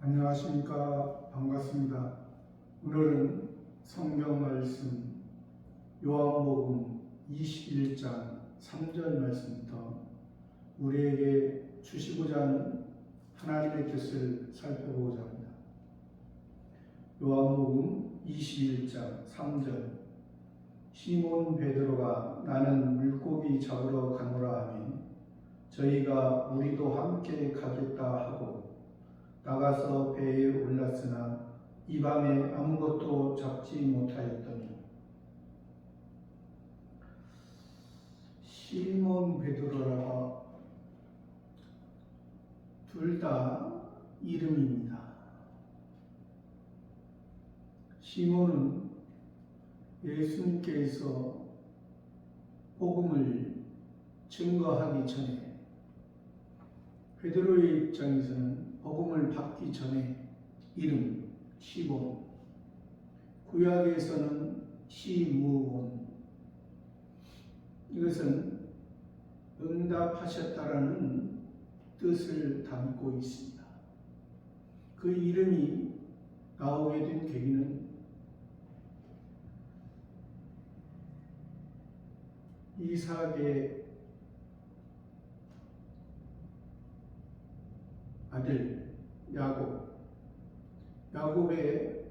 안녕하십니까. 반갑습니다. 오늘은 성경 말씀 요한복음 21장 3절 말씀부터 우리에게 주시고자 하는 하나님의 뜻을 살펴보고자 합니다. 요한복음 21장 3절 시몬 베드로가 나는 물고기 잡으러 가노라 하니 저희가 우리도 함께 가겠다 하고 나가서 배에 올랐으나 이 밤에 아무것도 잡지 못하였더니 시몬 베드로라가 둘 다 이름입니다. 시몬은 예수님께서 복음을 증거하기 전에 베드로의 입장에서는 복음을 받기 전에 이름 시몬, 구약에서는 시므온, 이것은 응답하셨다라는 뜻을 담고 있습니다. 그 이름이 나오게 된 계기는 이삭의 아들 야곱의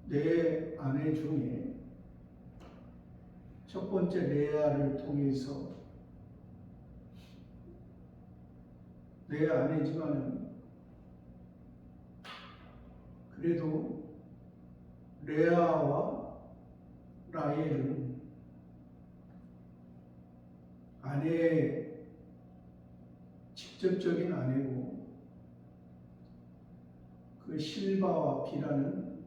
네 아내 중에 첫 번째 레아를 통해서, 네 아내지만 그래도 레아와 라헬은 아내의 직접적인 아내고 그 실바와 비라는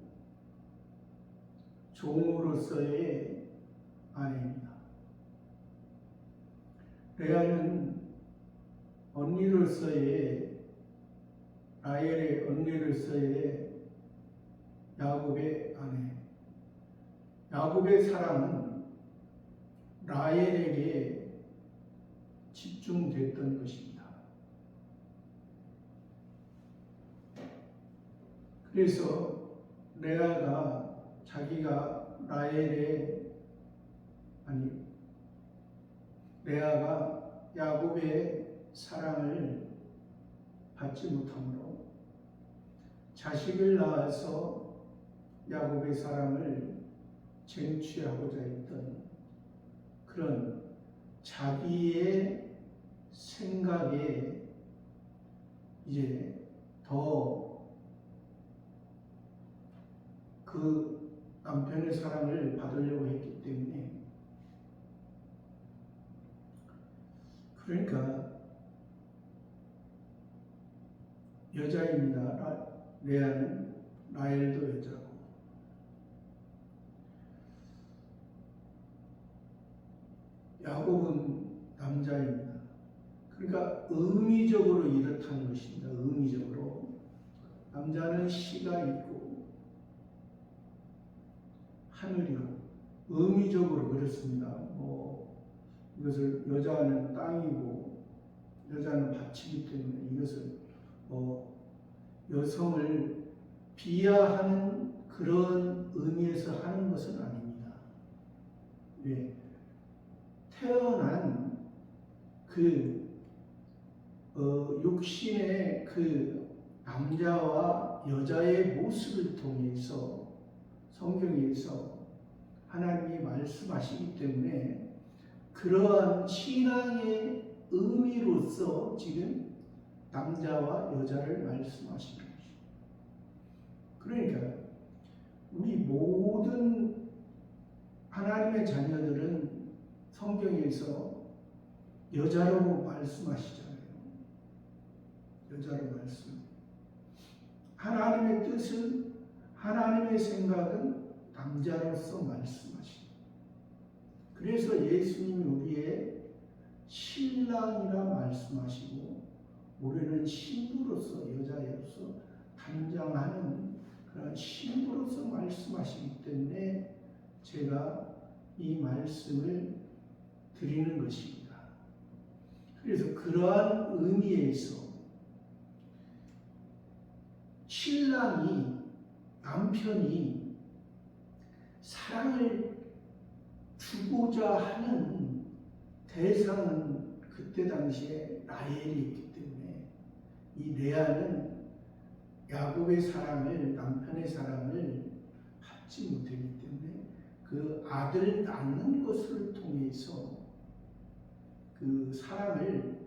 종으로서의 아내입니다. 레아는 언니로서의, 라헬의 언니로서의 야곱의 아내. 야곱의 사랑은 라헬에게 집중됐던 것입니다. 그래서 레아가 자기가 레아가 야곱의 사랑을 받지 못하므로 자식을 낳아서 야곱의 사랑을 쟁취하고자 했던 그런 자기의 생각에 이제 더 그 남편의 사랑을 받으려고 했기 때문에, 그러니까 여자입니다. 레아는, 라헬도 여자고, 야곱은 남자입니다. 그러니까 의미적으로 이렇다는 것입니다. 의미적으로 남자는 씨가 있고 하늘이고, 의미적으로 그렇습니다. 이것을 여자는 땅이고 여자는 밭이기 때문에 이것을 여성을 비하하는 그런 의미에서 하는 것은 아닙니다. 예. 태어난 그 육신의 그 남자와 여자의 모습을 통해서 성경에서 하나님이 말씀하시기 때문에 그러한 신앙의 의미로서 지금 남자와 여자를 말씀하시는 것입니다. 그러니까 우리 모든 하나님의 자녀들은 성경에서 여자로 말씀하시잖아요. 여자로 말씀. 하나님의 뜻은, 하나님의 생각은 남자로서 말씀하십니다. 그래서 예수님이 우리의 신랑이라 말씀하시고 우리는 신부로서, 여자로서 단장하는 그런 신부로서 말씀하시기 때문에 제가 이 말씀을 드리는 것입니다. 그래서 그러한 의미에서 신랑이 남편이 사랑을 주고자 하는 대상은 그때 당시에 라헬이었기 때문에 이 레아는 야곱의 사랑을, 남편의 사랑을 받지 못했기 때문에 그 아들 낳는 것을 통해서 그 사랑을,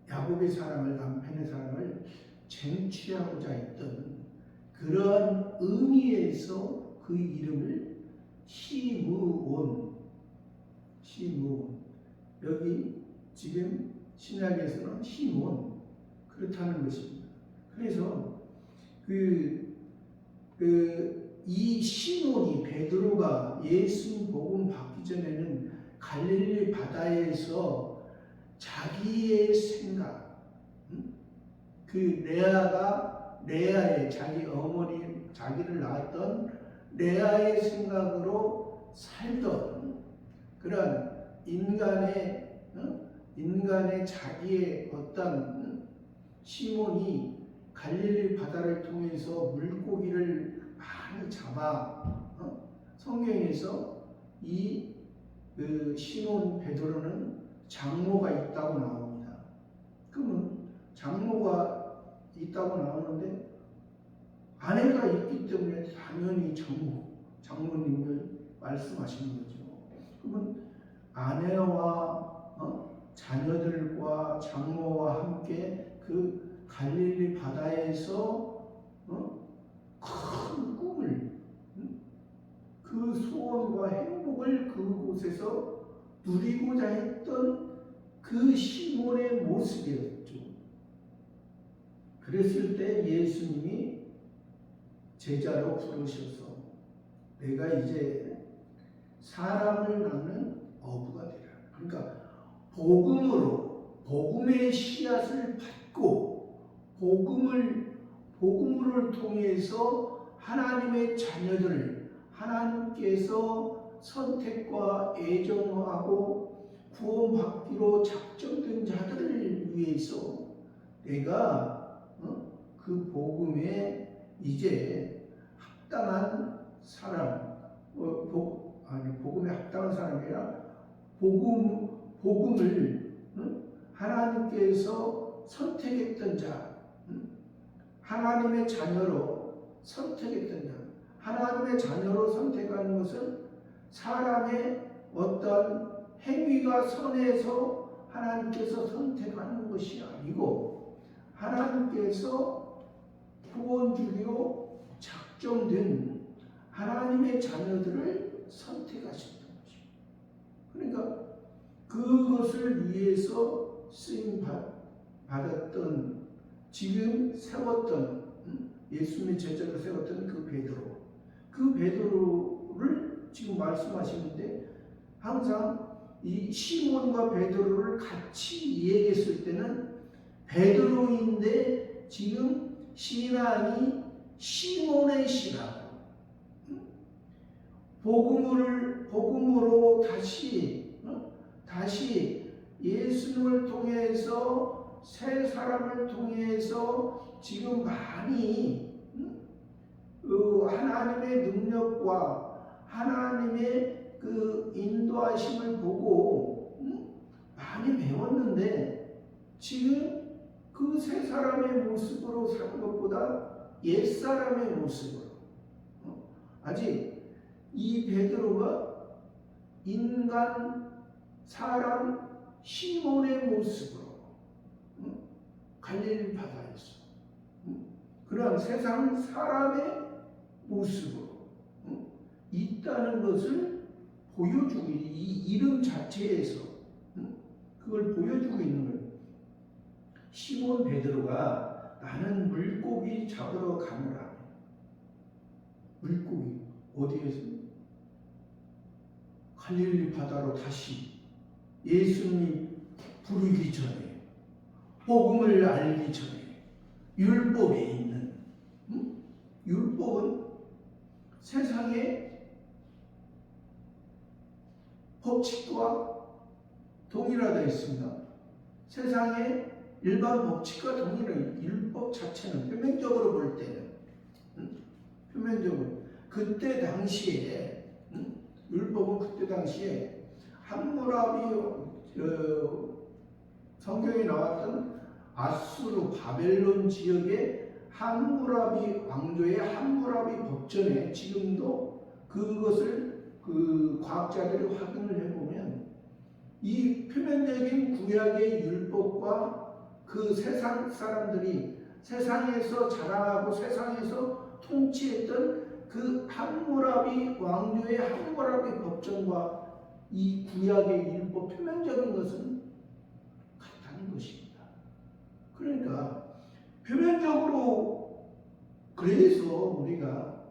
야곱의 사랑을, 남편의 사랑을 쟁취하고자 했던 그러한 의미에서 그 이름을 시므온, 여기 지금 신약에서는 시몬, 그렇다는 것입니다. 그래서 이 시몬이, 베드로가 예수님 복음 받기 전에는 갈릴리 바다에서 자기의 생각, 그 레아의 자기 어머니, 자기를 낳았던 레아의 생각으로 살던 그런 인간의 자기의 어떤 시몬이 갈릴리 바다를 통해서 물고기를 많이 잡아, 성경에서 그 시몬 베드로는 장모가 있다고 나옵니다. 그러면 장모가 있다고 나오는데 아내가 있기 때문에 당연히 장모님을 말씀하시는 거죠. 그러면 아내와 자녀들과 장모와 함께 그 갈릴리 바다에서 큰 꿈을, 그 소원과 행복을 그곳에서 누리고자 했던 그 시몬의 모습이었죠. 그랬을 때 예수님이 제자로 부르셔서 내가 이제 사람을 낳는 어부가 되라. 그러니까 복음의 씨앗을 받고 복음을 통해서 하나님의 자녀들을 하나님께서 선택과 애정하고 구원받기로 작정된 자들을 위해서 내가 그 복음에 이제 합당한 사람, 복음에 합당한 사람이 아니라 복음을 하나님께서 선택했던 자, 하나님의 자녀로 선택했던 자, 하나님의 자녀로 선택하는 것은 사람의 어떤 행위가 선해서 하나님께서 선택하는 것이 아니고 하나님께서 구원 주기로 작정된 하나님의 자녀들을 선택하셨던 것입니다. 그러니까 그것을 위해서 쓰임 받았던, 지금 세웠던, 예수님의 제자로 세웠던 그 베드로를 지금 말씀하시는데, 항상 이 시몬과 베드로를 같이 얘기했을 때는 베드로인데 지금 신앙이 시몬의 신앙, 복음으로 다시 예수님을 통해서, 새 사람을 통해서 지금 많이 하나님의 능력과 하나님의 그 인도하심을 보고 많이 배웠는데 지금 그 새 사람의 모습으로 사는 것보다 옛 사람의 모습으로, 아직 이 베드로가 사람 시몬의 모습으로 갈릴리 바다에서 그런 세상 사람의 모습으로 있다는 것을 보여주고, 이 이름 자체에서 그걸 보여주고 있는 거예요. 시몬 베드로가 나는 물고기 잡으러 가노라. 물고기 어디에서? 갈릴리 바다로 다시 예수님이 부르기 전에, 복음을 알기 전에, 율법에 있는, 율법은 세상의 법칙과 동일하다 했습니다. 세상의 일반 법칙과 동일한 율법 자체는, 표면적으로 볼 때는, 표면적으로 그때 당시에, 율법은 그때 당시에 함무라비 성경에 나왔던 아수르 바벨론 지역의 함무라비 왕조의 함무라비 법전에 지금도 그것을 그 과학자들이 확인을 해보면 이 표면적인 구약의 율법과 그 세상 사람들이 세상에서 자라하고 세상에서 통치했던 그 함무라비 왕조의 함무라비 법전과 이 구약의 율법 표면적인 것은 같다는 것입니다. 그러니까 표면적으로 그래서 우리가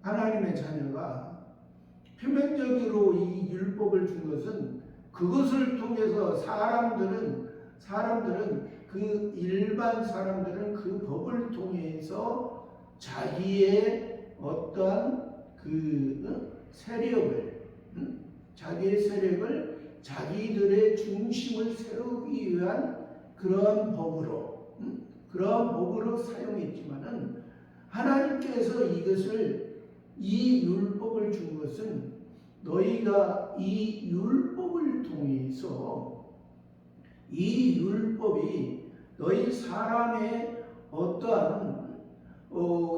하나님의 자녀가 표면적으로 이 율법을 준 것은 그것을 통해서 사람들은 그 일반 사람들은 그 법을 통해서 자기의 어떠한 그 세력을 자기의 세력을 자기들의 중심을 세우기 위한 그러한 법으로 사용했지만은 하나님께서 이 율법을 준 것은 너희가 이 율법을 통해서 이 율법이 너희 사람의 어떠한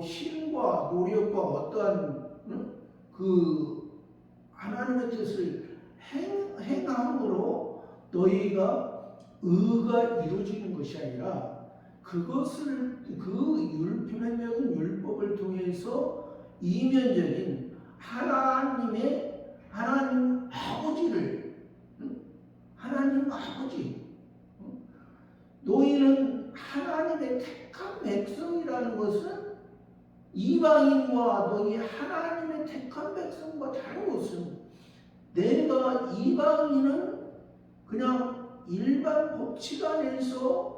힘과 노력과 어떠한 그 하나님의 뜻을 행함으로 너희가 의가 이루어지는 것이 아니라 그것을 그 표면적인 율법을 통해서 이면적인 하나님 아버지 너희는 하나님의 택한 백성이라는 것은 이방인과 너희 하나님의 택한 백성과 다른 것은 내가 이방인은 그냥 일반 법칙 안에서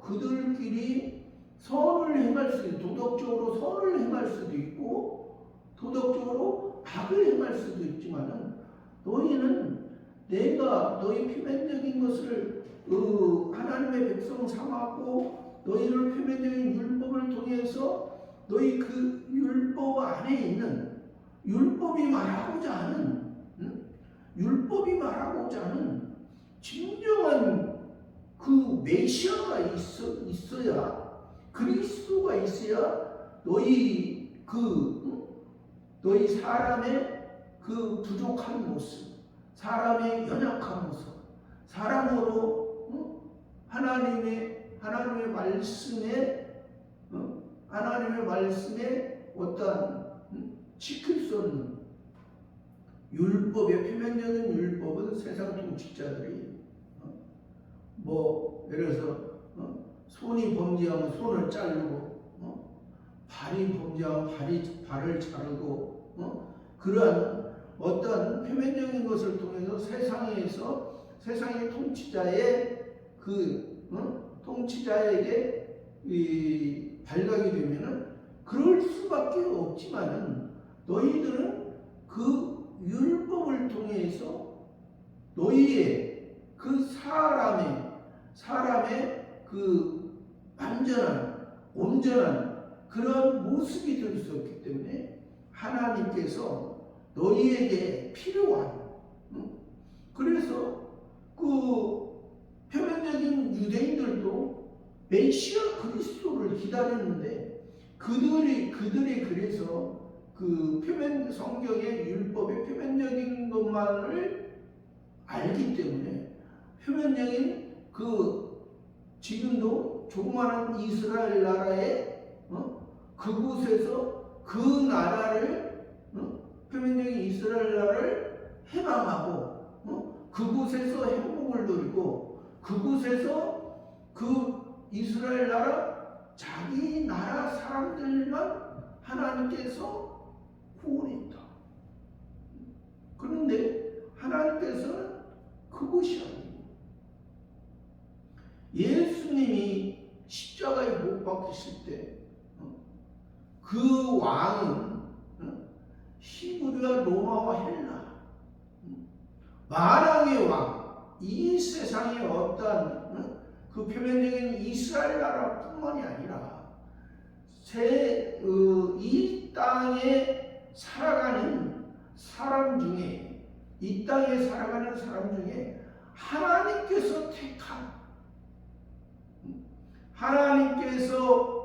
그들끼리 선을 행할 수 있고 도덕적으로 선을 행할 수도 있고 도덕적으로 악을 행할 수도 있지만은 너희는 내가 너희 표면적인 것을 하나님의 백성 삼았고 너희를 표면적인 율법을 통해서 너희 그 율법 안에 있는 율법이 말하고자 하는 진정한 그 메시아가 있어야 그리스도가 있어야 너희 사람의 그 부족한 모습, 사람의 연약한 모습, 사람으로 하나님의 말씀에 어떠한 지킬 수 없는 율법의 표면적인 율법은 세상 통치자들이 예를 들어서 손이 범죄하면 손을 자르고 발이 범죄하면 발을 자르고 그러한 어떤 표면적인 것을 통해서 세상의 통치자에게 발각이 되면은 그럴 수밖에 없지만은 너희들은 그 율법을 통해서 너희의 그 사람의 그 온전한 그런 모습이 될 수 없기 때문에 하나님께서 너희에게 필요한 그래서 그 표면적인 유대인들도 메시아 그리스도를 기다렸는데 그들이 그래서 그 성경의 율법의 표면적인 것만을 알기 때문에 표면적인 지금도 조그마한 이스라엘 나라의 그곳에서 그 나라를 표면적인 이스라엘 나라를 해방하고 그곳에서 행복을 누리고 그곳에서 그 이스라엘 나라 자기 나라 사람들만 하나님께서 구원했다. 그런데 하나님께서는 그것이 아니고 예수님이 십자가에 못 박히실 때 그 왕은 히브리와 로마와 헬라 만왕의 왕 이 세상의 어떠한 그 표면적인 이스라엘 나라뿐만이 아니라 이 땅에 살아가는 사람 중에 하나님께서 택한, 하나님께서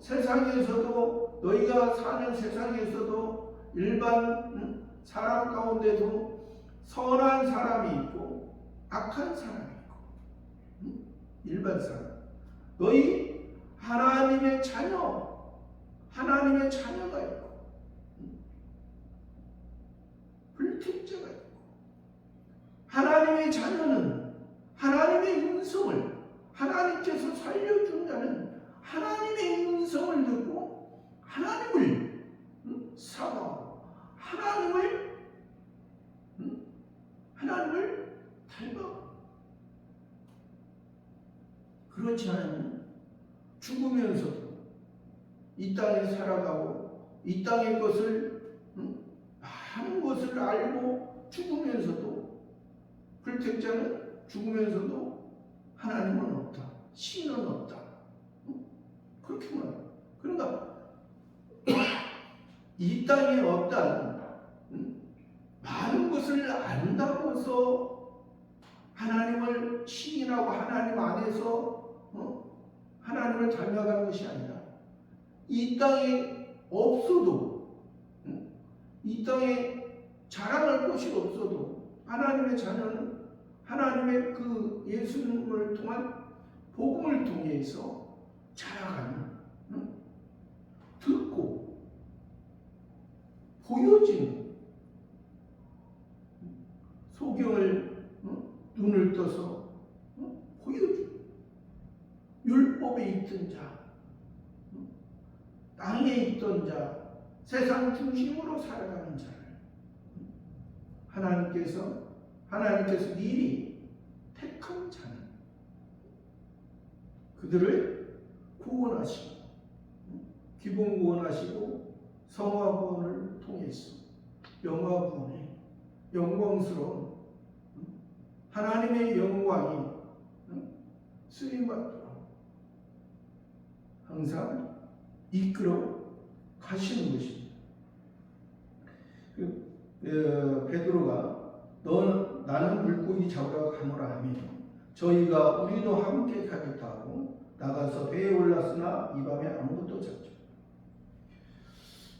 세상에서도, 너희가 사는 세상에서도 일반 사람 가운데도 선한 사람이 있고 악한 사람이 있고, 일반 사람, 너희 하나님의 자녀가 있고 불특자가 있고, 하나님의 자녀는 하나님의 음성을, 하나님께서 살려준다는 하나님의 음성을 듣고 하나님을 사모하고 하나님을 닮아. 그렇지 않으면 죽으면서도 이 땅에 살아가고 이 땅의 것을 많은 것을 알고 죽으면서도, 불택자는 죽으면서도 하나님은 없다, 신은 없다, 그렇게 말합니다. 그러니까 이 땅에 없다는 많은 것을 안다고서 하나님을 시인하고 하나님 안에서 하나님을 닮아가는 것이 아니라, 이 땅에 없어도, 이 땅에 자랑할 것이 없어도 하나님의 자녀는 하나님의 그 예수님을 통한 복음을 통해서 자라가는, 듣고 보여지는, 소경을 눈을 떠서 보여주는, 율법에 있던 자, 땅에 있던 자, 세상 중심으로 살아가는 자를 하나님께서 미리 택한 자는 그들을 구원하시고, 기본 구원하시고 성화 구원을 통해서 영화 구원에 영광스러운 하나님의 영광이 쓰임받도록 항상 이끌어 가시는 것입니다. 베드로가 나는 물고기 잡으러 가노라 하며 저희가 우리도 함께 가겠다 하고 나가서 배에 올랐으나 이 밤에 아무것도 잡지.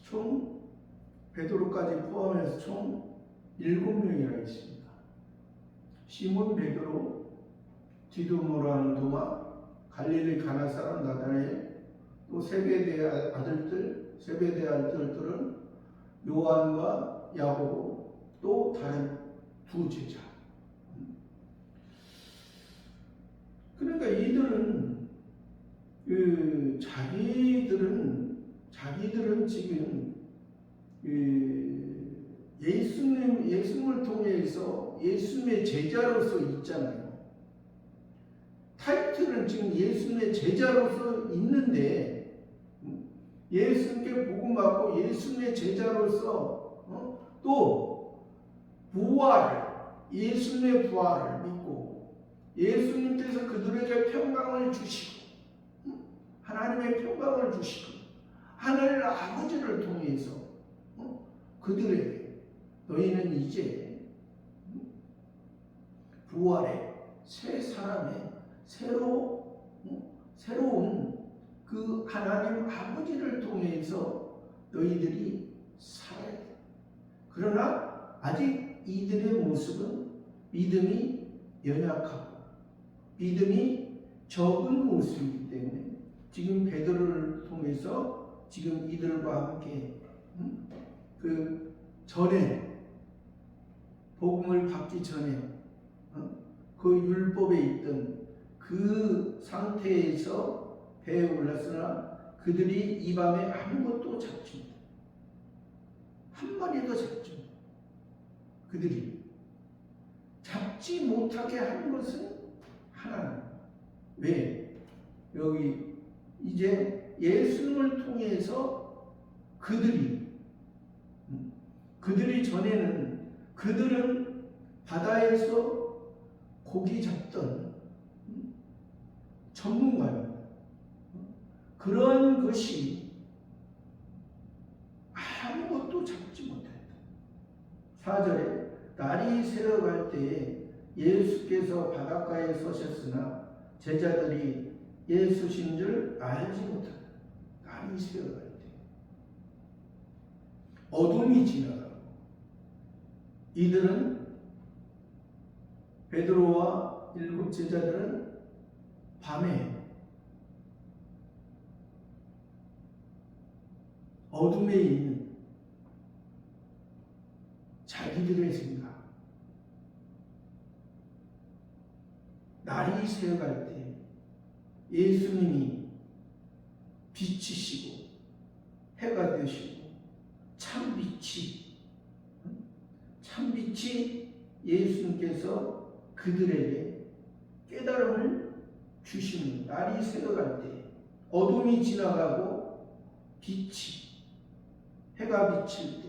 총 베드로까지 포함해서 총 7명이나 있습니다. 시몬 베드로, 디두모라는 도마, 갈릴리 가나 사람 나다나엘, 또 세베대 아들들은 요한과 야고보, 또 다른 두 제자. 그러니까 이들은 자기들은 지금 예수님을 통해서 예수님의 제자로서 있잖아요. 타이틀은 지금 예수님의 제자로서 있는데, 예수님께 복음받고 예수님의 제자로서 또 예수님의 부활을 믿고 예수님께서 그들에게 평강을 주시고 하나님의 평강을 주시고 하늘 아버지를 통해서 그들에게 너희는 이제 부활의 새 사람의 새로운 그 하나님 아버지를 통해서 너희들이 살아야 돼. 그러나 아직 이들의 모습은 믿음이 연약하고 믿음이 적은 모습이기 때문에 지금 베드로를 통해서 지금 이들과 함께 그 전에 복음을 받기 전에 그 율법에 있던 그 상태에서 배에 올랐으나 그들이 이 밤에 아무것도 잡지 못해. 한 마리도 잡지 못해. 그들이 잡지 못하게 한 것은 하나님. 왜? 여기 이제 예수님을 통해서 그들이 전에는 그들은 바다에서 고기 잡던 전문가입니다. 그런 것이 아무것도 잡지 못했다. 4절에 날이 새어갈 때에 예수께서 바닷가에 서셨으나 제자들이 예수신 줄 알지 못하다. 날이 새어갈 때 어둠이 지나가고 이들은 베드로와 7 제자들은 밤에 어둠에 있는 자기들의 생각, 날이 새어갈 때 예수님이 빛이시고 해가 되시고 참빛이 예수님께서 그들에게 깨달음을 주시는, 날이 새어갈 때 어둠이 지나가고 해가 비칠 때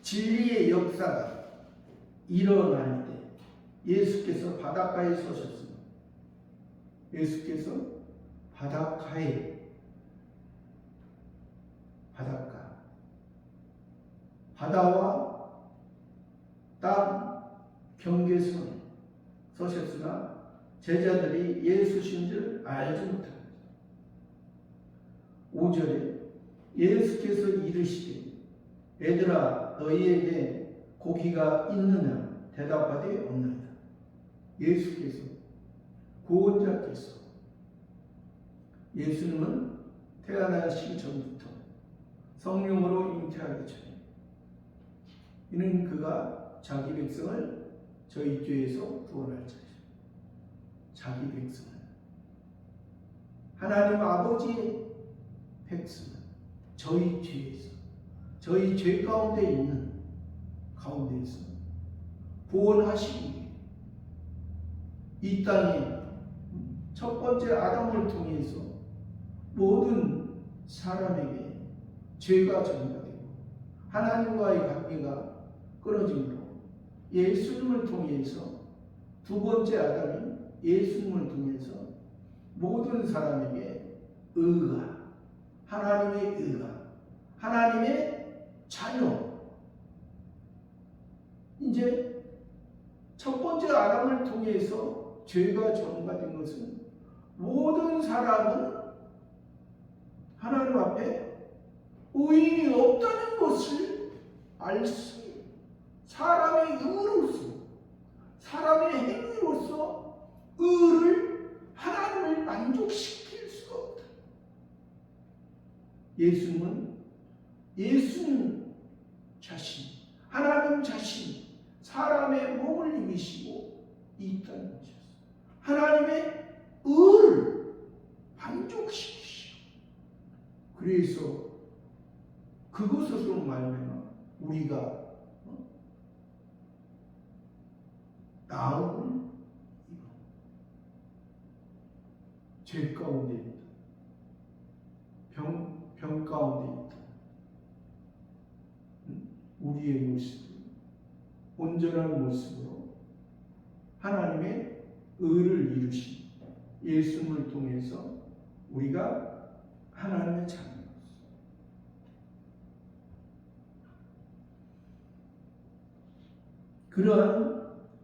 진리의 역사가 일어날 때 예수께서 바닷가에 서셨습니다. 예수께서 바다와 땅 경계선에 서셨으나 제자들이 예수신 줄 알지 못합니다. 5절에 예수께서 이르시되 얘들아 너희에게 고기가 있느냐 대답하되 없나이다. 예수께서, 구원자께서, 예수님은 태어나시기 전부터 성령으로 잉태하기 전에 이는 그가 자기 백성을 저희 죄에서 구원할 자이죠. 자기 백성을, 하나님 아버지의 백성을 저희 죄에서, 저희 죄 가운데 있는 가운데에서 구원하시기 위해 이 땅에 첫 번째 아담을 통해서 모든 사람에게 죄가 전가되고 하나님과의 관계가 끊어짐으로 예수님을 통해서 두 번째 아담인 예수님을 통해서 모든 사람에게 의가, 하나님의 의가, 하나님의 자녀, 이제 첫 번째 아담을 통해서 죄가 전가된 것은 모든 사람은 하나님 앞에 의인이 없다는 것을 알 수 있는, 사람의 의로서, 사람의 행위로서 의를, 하나님을 만족시킬 수가 없다. 예수님은 예수님 자신, 하나님 자신, 사람의 몸을 입으시고 이 땅에 오셨어요. 하나님의 의를 만족시키시고, 그래서 그것으로 말미암아 우리가 나음을 입어 죄 가운데 있다, 병 가운데 있다, 우리의 모습, 온전한 모습으로 하나님의 의를 이루신 예수님을 통해서 우리가 하나님의 자녀로서, 그러한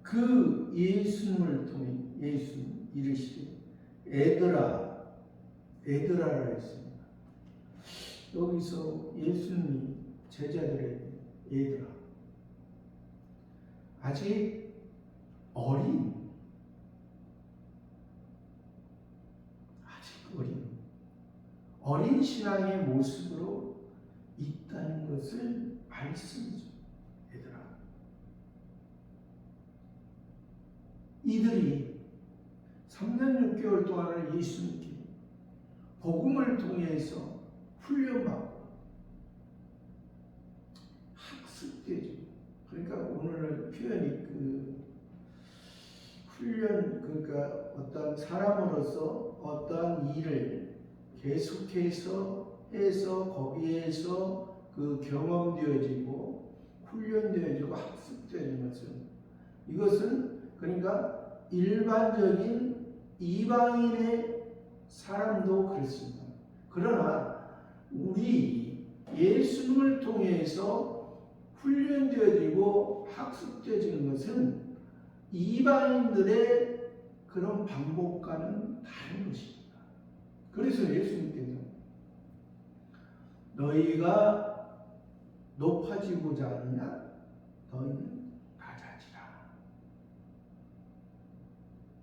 그 예수님을 통해 예수님 이르시되 애들아라 했습니다. 여기서 예수님이 제자들에게 얘들아, 아직 어린 신앙의 모습으로 있다는 것을 말씀이죠. 얘들아, 이들이 3년 6개월 동안을 예수님께 복음을 통해서 훈련받고 학습되죠. 그러니까 오늘 표현이 훈련, 그러니까 어떤 사람으로서 어떤 일을 계속해서 해서 거기에서 경험되어지고 훈련되어지고 학습되는 것은, 이것은 그러니까 일반적인 이방인의 사람도 그렇습니다. 그러나 우리 예수님을 통해서 훈련되어지고 학습되어지는 것은 이방인들의 그런 방법과는 다른 것입니다. 그래서 예수님께서 너희가 높아지고자 하느냐? 너희는 낮아지라.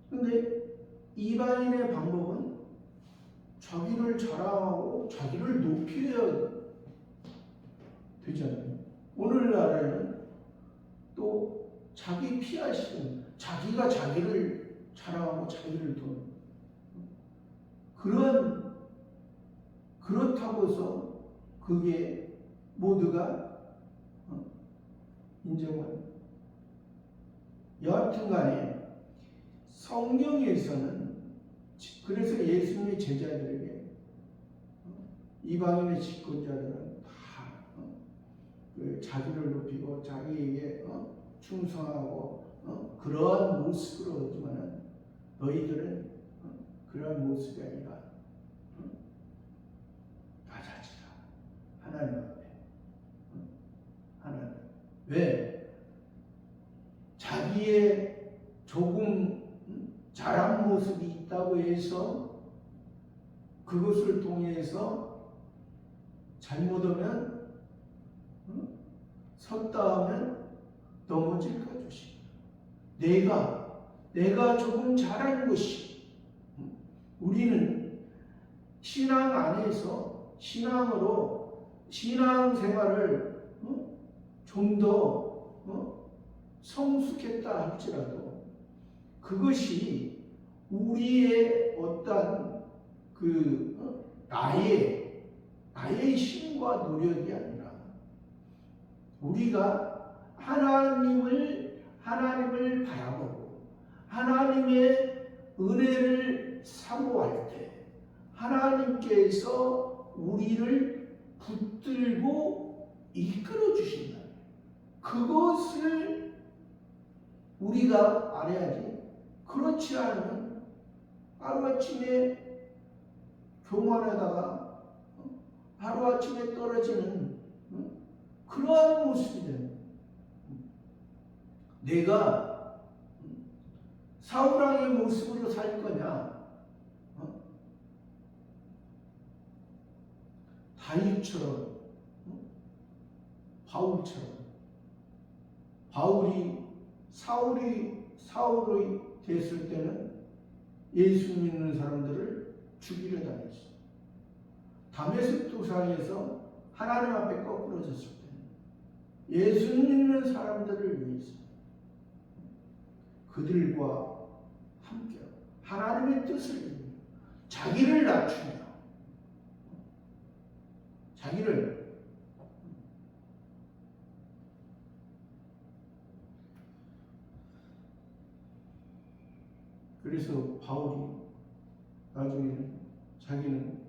그런데 이방인의 방법은 자기를 자랑하고 자기를 높여야 되잖아요. 오늘날에는 또 자기 피하시는, 자기가 자기를 자랑하고 자기를 돈, 그렇다고 해서 그게 모두가 인정은, 여하튼 간에 성경에서는, 그래서 예수님의 제자들에게 이방인의 집권자들은 다 자기를 높이고 자기에게 충성하고 그러한 모습으로 하지만은 너희들은 그러한 모습이 아니라 낮아지라. 하나님 앞에. 하나님. 왜? 자기의 조금 잘한 모습이 있다고 해서 그것을 통해서 잘못하면 섰다 하면 넘어질까 조심해라. 내가 조금 잘하는 것이, 우리는 신앙 안에서 신앙생활을 좀 더 성숙했다 할지라도 그것이 우리의 어떤 나의 힘과 노력이 아니라 우리가 하나님을 바라보고 하나님의 은혜를 사모할 때 하나님께서 우리를 붙들고 이끌어 주신다. 그것을 우리가 알아야지. 그렇지 않으면 하루아침에 교만하다가 하루아침에 떨어지는 그러한 모습이 됩니다. 내가 사울왕의 모습으로 살 거냐, 다윗처럼, 바울처럼. 사울이 됐을 때는 예수 믿는 사람들을 죽이려 다녔어. 다메섹 도상에서 하나님 앞에 거꾸러졌을 때 예수 믿는 사람들을 위해서 그들과 함께 하나님의 뜻을 이루며 자기를 낮추며 그래서 바울이 나중에는 자기는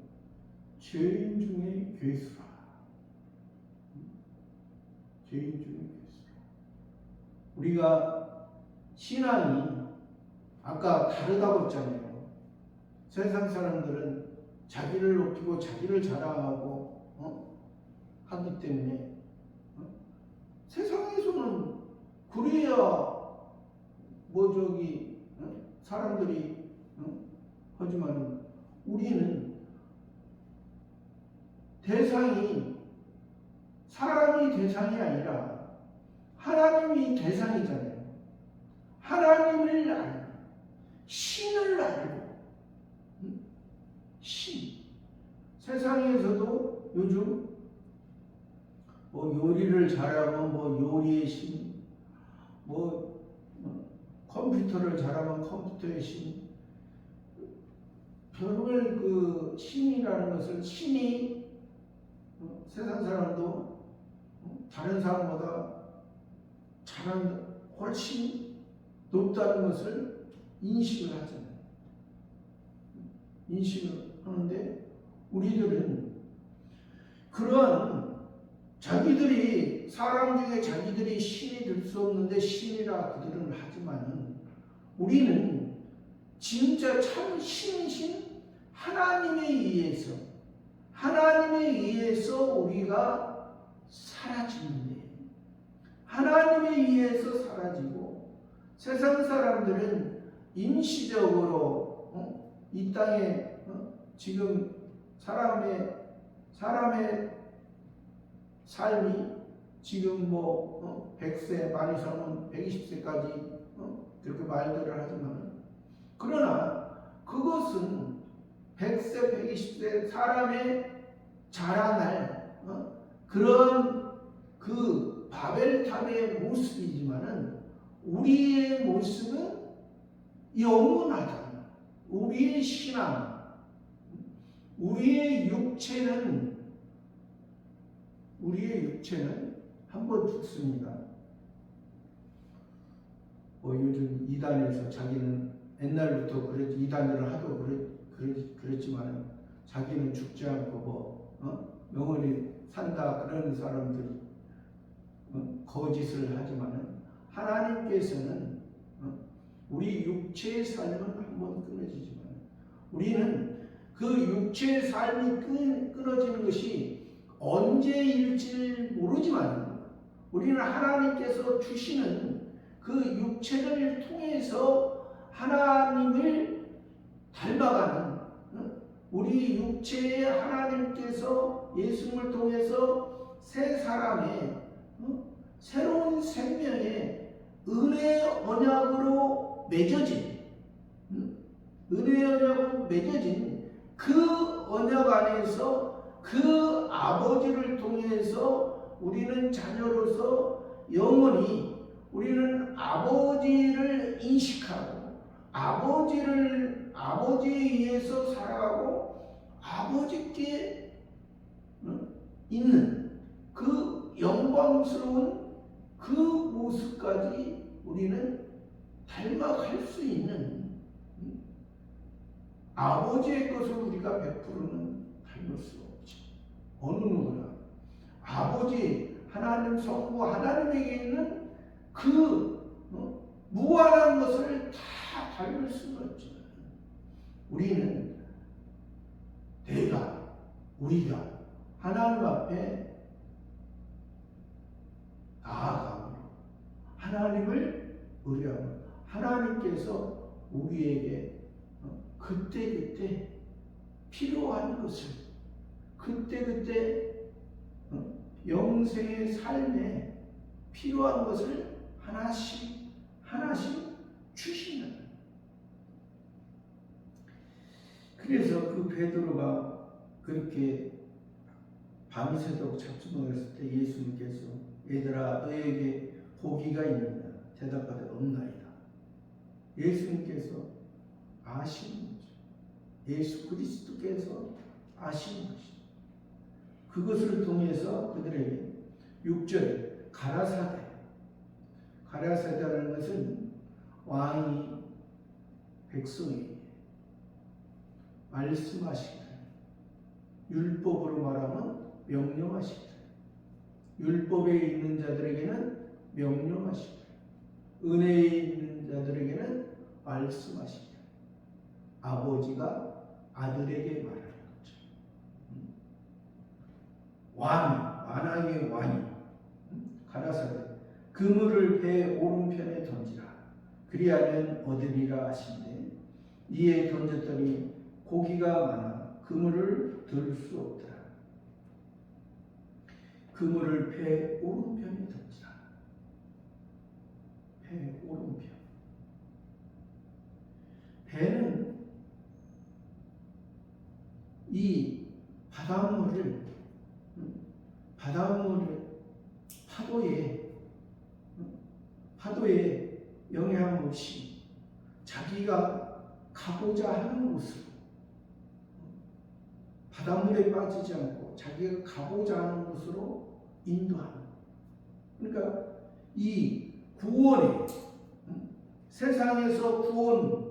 죄인 중에 괴수라. 죄인 중에 괴수라. 우리가 신앙이 아까 다르다고 했잖아요. 세상 사람들은 자기를 높이고 자기를 자랑하고 하기 때문에 세상에서는 그래야 사람들이 하지만 우리는 사람이 대상이 아니라 하나님이 대상이잖아요. 하나님을 알고 신을 알고 세상에서도 요즘 요리를 잘하면 요리의 신, 컴퓨터를 잘하면 컴퓨터의 신, 별별 신이라는 것을 신이 세상 사람도 다른 사람보다 훨씬 높다는 것을 인식을 하잖아요. 인식을 하는데 우리들은 그러한 사람 중에 자기들이 신이 될 수 없는데 신이라 그들은 하지만은 우리는 진짜 참 신이신 하나님에 의해서 우리가 사라지는데, 하나님에 의해서 사라지고, 세상 사람들은 임시적으로 이 땅에 지금 사람의 삶이 지금 100세 많이 살면 120세까지 그렇게 말들을 하지만, 그러나 그것은 100세 120세 사람의 자라날 그런 그 바벨탑의 모습이지만은, 우리의 모습은 영원하다. 우리의 신앙, 우리의 육체는 한번 죽습니다. 요즘 이단에서 자기는 옛날부터 이단들을 하도 그랬지만 자기는 죽지 않고 영원히 산다 그런 사람들 거짓을 하지만은, 하나님께서는 우리 육체의 삶은 한번 끊어지지만, 우리는 그 육체의 삶이 끊어지는 것이 언제일지 모르지만, 우리는 하나님께서 주시는 그 육체를 통해서 하나님을 닮아가는, 우리 육체에 하나님께서 예수님을 통해서 새 사람의 새로운 생명의 은혜의 언약으로 맺어진 그 언약 안에서 그 아버지를 통해서 우리는 자녀로서 영원히 우리는 아버지를 인식하고, 아버지에 의해서 살아가고, 아버지께 있는 그 영광스러운 그 모습까지 우리는 닮아갈 수 있는, 아버지의 것을 우리가 100%는 닮을 수 없지. 어느 누구나 아버지 하나님 성부 하나님에게 있는 그 무한한 것을 다 닮을 수는 없지만, 우리가 하나님 앞에 나아가고 하나님을 의뢰하고, 하나님께서 우리에게 그때그때 필요한 것을, 그때그때 영생의 삶에 필요한 것을 하나씩 주시는. 그래서 그 베드로가 그렇게 밤이 새도록 잡수먹을 했을 때 예수님께서 얘들아 너에게 고기가 있느냐 대답하되 없나이다. 예수님께서 아시는 거죠. 예수 그리스도께서 아시는 것이죠. 그것을 통해서 그들에게 6절에 가라사대라는 것은 왕이 백성에게 말씀하시기를, 율법으로 말하면 명령하시기를, 율법에 있는 자들에게는 명령하시기를, 은혜에 있는 자들에게는 말씀하시기를, 아버지가 아들에게 말하는 거죠. 완악의 왕이 가라사대 그물을 배 오른편에 던지라 그리하면 얻으리라 하신대, 이에 던졌더니 고기가 많아 그물을 들 수 없더라. 그물을 배 오른편에 던지라. 배 오른편. 배는 이 바닷물을 파도에 영향 없이 자기가 가고자 하는 곳으로, 바닷물에 빠지지 않고 자기가 가고자 하는 곳으로 인도하는. 그러니까 이 구원의, 세상에서 구원,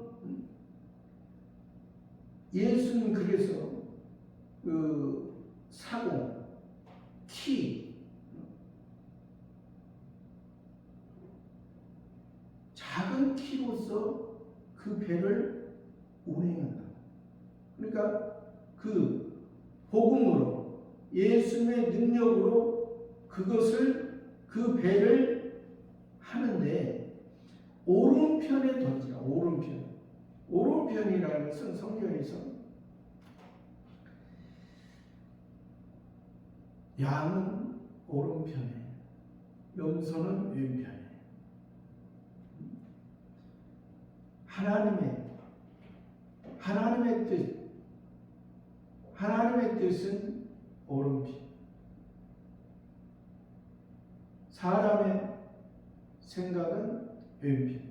예수님 그래서 그 사공, 작은 키로서 그 배를 운행한다. 그러니까 그 복음으로 예수님의 능력으로 그것을 그 배를 하는데 오른편에 던지라. 오른편이라는 것은 성경에서 양은 오른편에, 염소는 왼편에. 하나님의 뜻은 오른편. 사람의 생각은 왼편.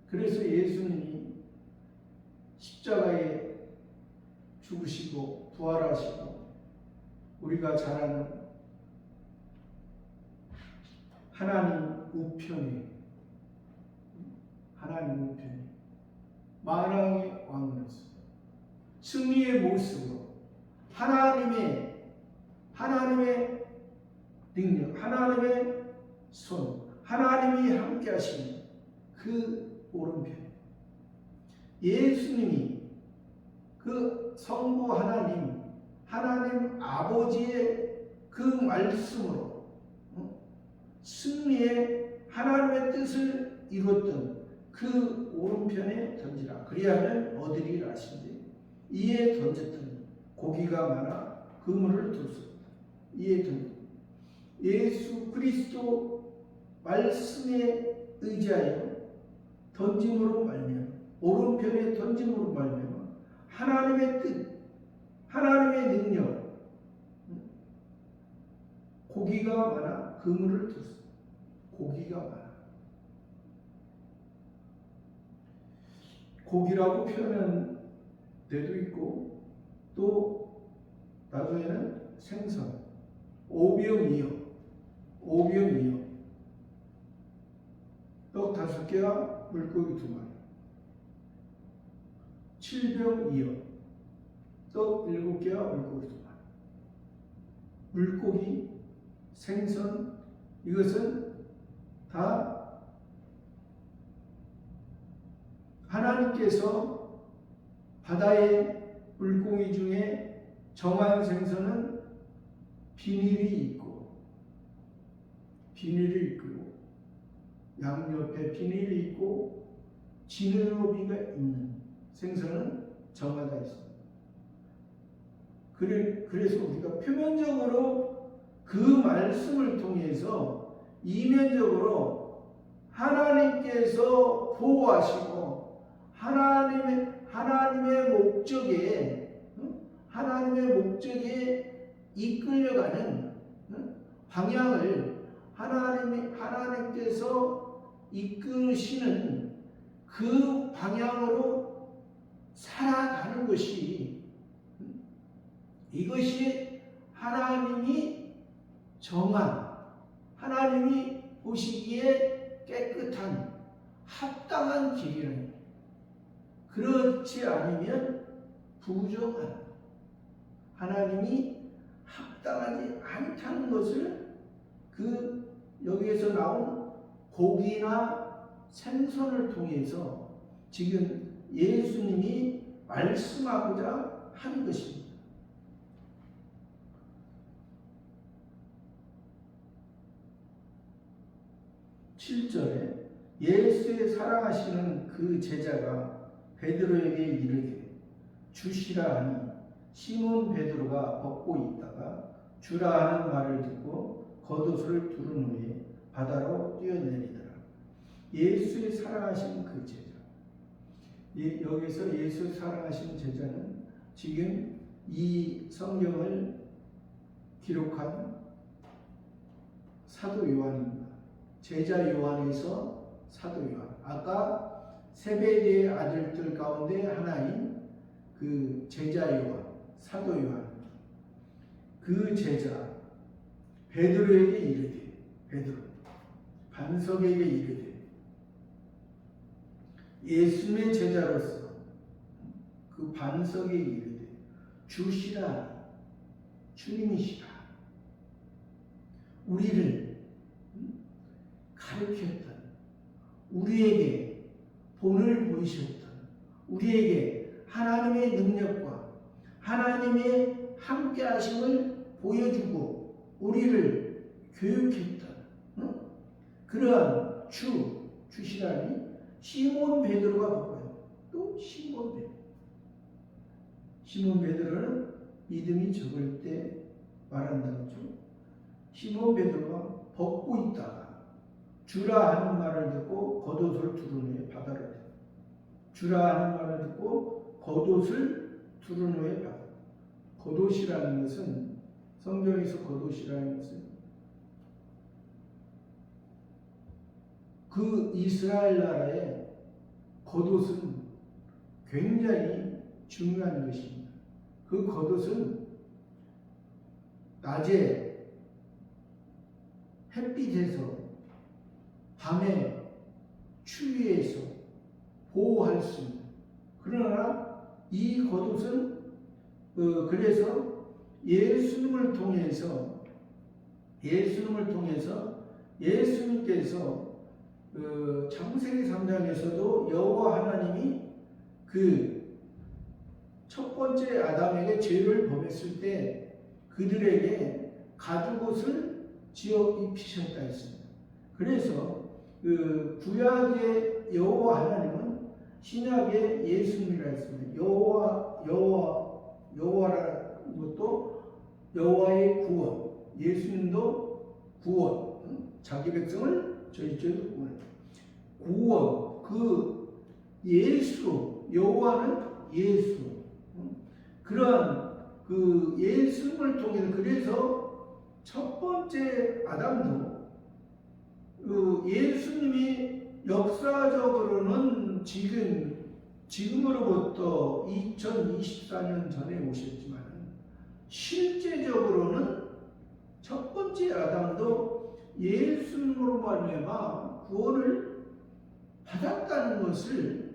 그래서 예수님이 십자가에 죽으시고 부활하시고 우리가 잘 아는 하나님 우편에 만왕의 왕으로서 승리의 모습으로 하나님의 능력, 하나님의 손, 하나님이 함께 하시는 그 오른편. 예수님이 그 성부 하나님 아버지의 그 말씀으로 승리의 하나님의 뜻을 이뤘던 그 오른편에 던지라. 그리하면 얻으리라 하신대. 이에 던졌더니 고기가 많아 그물을 들었습니다. 이에 던졌다. 예수 그리스도 말씀에 의지하여 던짐으로 말미암아, 오른편에 던짐으로 말미암아 하나님의 뜻, 하나님의 능력, 고기가 많아 그물을 들었습니다. 고기가 많아. 고기라고 표현한 데도 있고 또 나중에는 생선, 오병이어, 떡 5개와 물고기 2마리, 7병이어, 떡 7개와 물고기 2마리. 물고기, 생선, 이것은 다 하나님께서 바다의 물고기 중에 정한 생선은 비닐이 있고 양옆에 비닐이 있고 지느러미가 있는 생선은 정하다 있습니다. 그래서 우리가 표면적으로 그 말씀을 통해서 이면적으로 하나님께서 보호하시고 하나님의 목적에 이끌려가는 방향을 하나님께서 이끄시는 그 방향으로 살아가는 것이, 이것이 하나님이 정한, 하나님이 보시기에 깨끗한 합당한 길이라는, 그렇지 않으면 부정한, 하나님이 합당하지 않다는 것을 여기에서 나온 고기나 생선을 통해서 지금 예수님이 말씀하고자 하는 것입니다. 7절에 예수의 사랑하시는 그 제자가 베드로에게 이르되 주시라 하니 시몬 베드로가 벗고 있다가 주라 하는 말을 듣고 겉옷을 두른 후에 바다로 뛰어내리더라. 예수의 사랑하신 그 제자. 여기서 예수 사랑하신 제자는 지금 이 성경을 기록한 사도 요한입니다. 제자 요한에서 사도 요한. 아까 세베대의 아들들 가운데 하나인 그 제자 요한, 사도 요한. 그 제자 베드로에게 이르되, 베드로 반석에게 이르되, 예수님의 제자로서 그 반석에 이르되 주시라, 주님이시라, 우리를 가르쳤던, 우리에게 본을 보이셨던 우리에게 하나님의 능력과 하나님의 함께 하심을 보여주고 우리를 교육했던 그러한 주시라니 시몬 베드로가 바꿔요. 또 시몬 베드로. 시몬 베드로는 믿음이 적을 때 말한다고 했죠. 시몬 베드로가 벗고 있다가 주라 하는 말을 듣고 겉옷을 두른 후에 바다로 돼. 주라 하는 말을 듣고 겉옷을 두른 후에 바다. 겉옷이라는 것은 성경에서 겉옷이라는 것은 그 이스라엘 나라의 겉옷은 굉장히 중요한 것입니다. 그 겉옷은 낮에 햇빛에서 밤에 추위에서 보호할 수 있는, 그러나 이 겉옷은 그래서 예수님을 통해서 예수님께서 창세기 3장에서도 여호와 하나님이 그 첫 번째 아담에게 죄를 범했을 때 그들에게 가죽옷을 지어 입히셨다 했습니다. 그래서 그 구약의 여호와 하나님은 신약의 예수님이라 했습니다. 여호와라는 것도 여호와의 구원, 예수님도 구원, 자기 백성을 저희처럼 구원, 그 예수, 여호와는 예수, 그런 그 예수님을 통해서, 그래서 첫 번째 아담도 그 예수님이 역사적으로는 지금으로부터 2024년 전에 오셨지만 실제적으로는 첫 번째 아담도 예수님으로 말미암아 구원을 받았다는 것을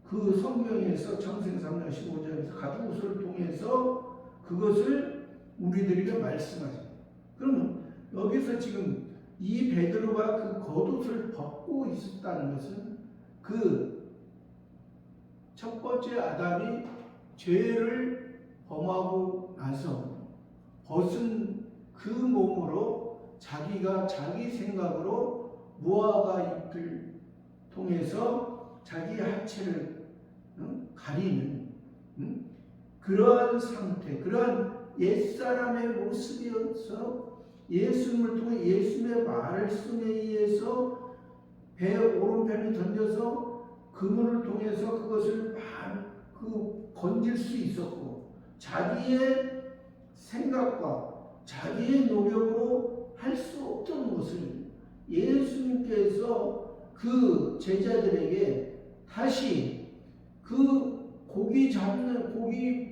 그 성경에서 창세기 3장 15절에서 가죽옷을 통해서 그것을 우리들에게 말씀하십니다. 그러면 여기서 지금 이 베드로가 그 겉옷을 벗고 있었다는 것은 그 첫 번째 아담이 죄를 범하고 나서 벗은 그 몸으로 자기가 자기 생각으로 무화과 잎을 통해서 자기 하체를 가리는 그러한 상태, 그러한 옛사람의 모습이어서 예수님을 통해 예수님의 말씀에 의해서 배 오른편에 던져서 그물을 통해서 그것을 건질 수 있었고, 자기의 생각과 자기의 노력으로 할 수 없던 것을 예수님께서 그 제자들에게 다시 그 고기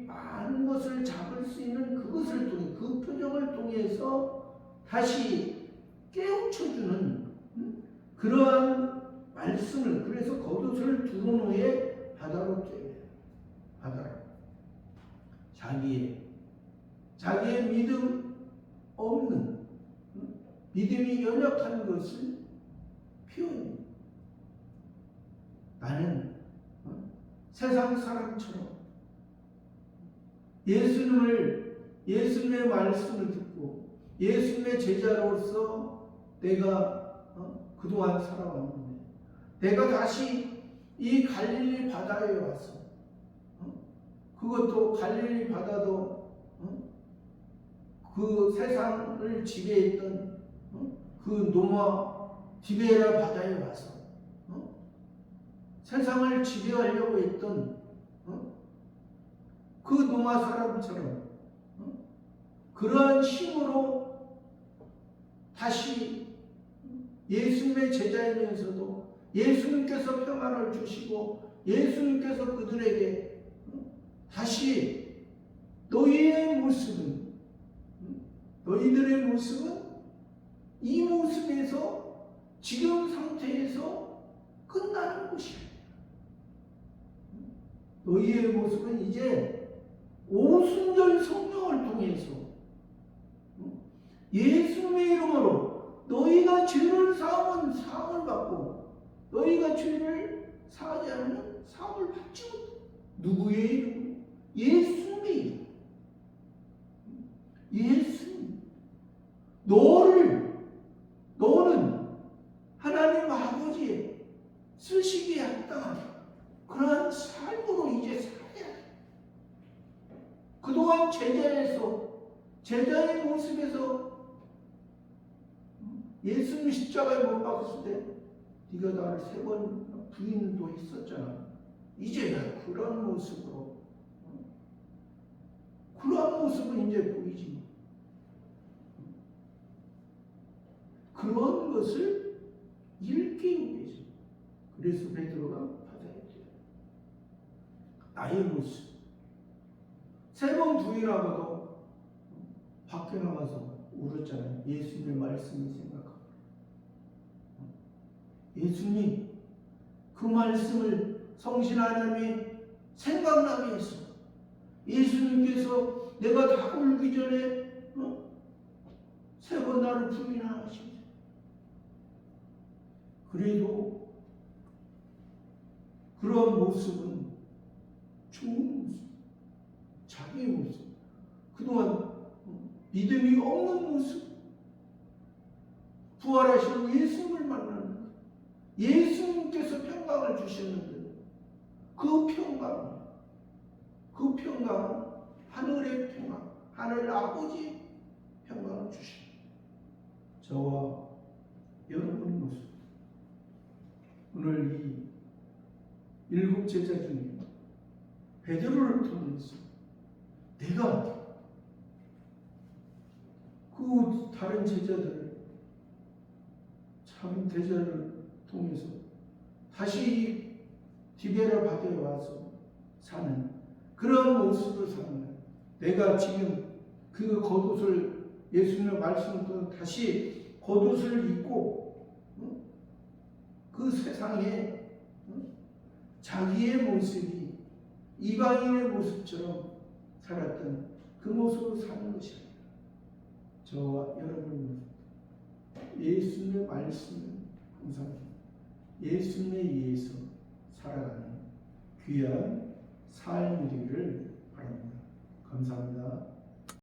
많은 것을 잡을 수 있는 그것을 통해, 그 표정을 통해서 다시 깨우쳐주는 그러한 말씀을, 그래서 겉옷을 두른 후에 바다로 뛰어요. 바다로. 자기의 믿음 없는, 믿음이 연약한 것을 표현해요. 나는 세상 사람처럼 예수님의 말씀을 듣고 예수님의 제자로서 내가 그동안 살아왔는데, 내가 다시 이 갈릴리 바다에 와서 그것도 갈릴리 바다도 그 세상을 지배했던 그 디베라 바다에 와서 세상을 지배하려고 했던 그 노마 사람처럼 그러한 힘으로 다시 예수님의 제자이면서도 예수님께서 평안을 주시고 예수님께서 그들에게 다시 너희들의 모습은 이 모습에서 지금 상태에서 끝나는 것이야. 너희의 모습은 이제 오순절 성령을 통해서 예수님의 이름으로 너희가 죄를 사하면 사함을 받고 너희가 죄를 사하지 않으면 사함을 받지 못해. 누구의 이름? 예수님의 이름. 예수님. 너는 하나님 아버지의 쓰시기에 합당한 그러한 삶으로 이제 살아야 해. 그동안 제자의 모습에서 예수님 십자가에 못 박았을 때 네가 나를 3번 부인도 했었잖아. 이제 그런 모습으로 그런 모습은 이제 보이지. 그런 것을 일깨우고 계셔. 그래서 베드로가 받아야 돼. 나의 모습. 3번 부인하고도 밖에 나가서 울었잖아요. 예수님의 말씀을 생각하고. 예수님, 그 말씀을 성신 하나님이 생각나게 했어. 예수님께서 내가 다 울기 전에 3번 나를 부인하시죠. 그래도 그런 모습은 좋은 모습, 자기의 모습, 그동안 믿음이 없는 모습, 부활하신 예수님을 만나는 것, 예수님께서 평강을 주셨는데 그 평강은 하늘의 평강, 하늘 아버지의 평강을 주십니다. 저와 여러분의 모습, 오늘 이 7 제자 중에 베드로를 통해서 내가 그 다른 제자들을 참 대자를 통해서 다시 디베라 바다에 와서 사는 그런 모습을 사는, 내가 지금 그 겉옷을 예수님의 말씀으로 다시 겉옷을 입고 그 세상에 자기의 모습이 이방인의 모습처럼 살았던 그 모습으로 사는 것이 아니라 저와 여러분의 예수님의 말씀을 항상 예수님에 의해서 살아가는 귀한 삶이기를 바랍니다. 감사합니다.